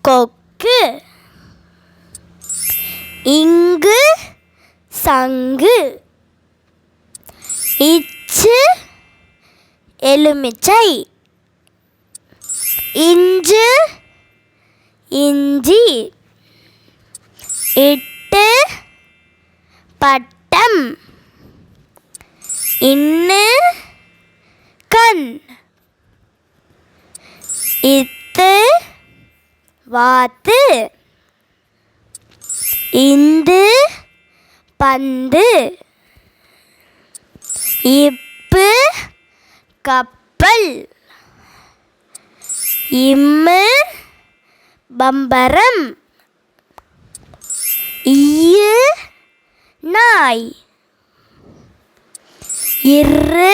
கொக்கு. இங்கு சங்கு. இச்சு எலுமிச்சை. இஞ்சு இஞ்சி. இட்டு பட்டம். இன்னு கண். இத்து வாத்து. இந்து பந்து. இப்பு கப்பல். இம்மு பம்பரம். ஈயு நாய். இரு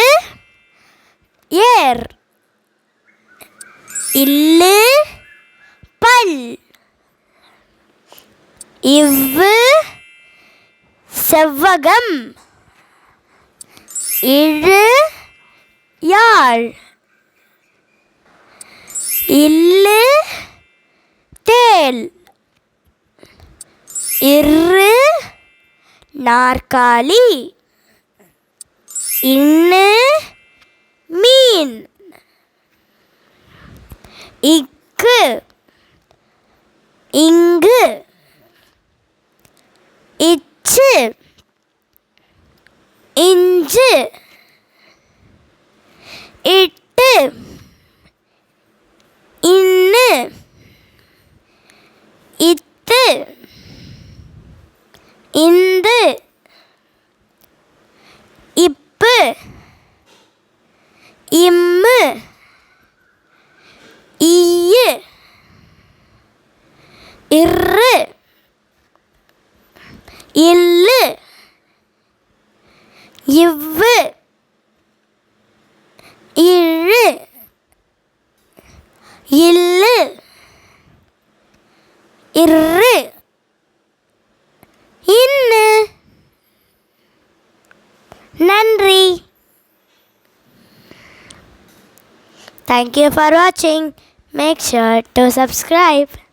ஏர். இல்லு பல். இவ்வு செவ்வகம். இழு யாழ். இல்லு தேள். இரு நாற்காலி. இன்னு மீன். இக்கு இங்கு. இச்சு இஞ்சு. இட்டு இன்னு. இத்து இந்து. இப்பு இம்மு. ஈயு இரு. இல்லு இவ்வு. இழு இல்லு. இரு இன்னு. நன்றி. Thank you for watching. Make sure to subscribe.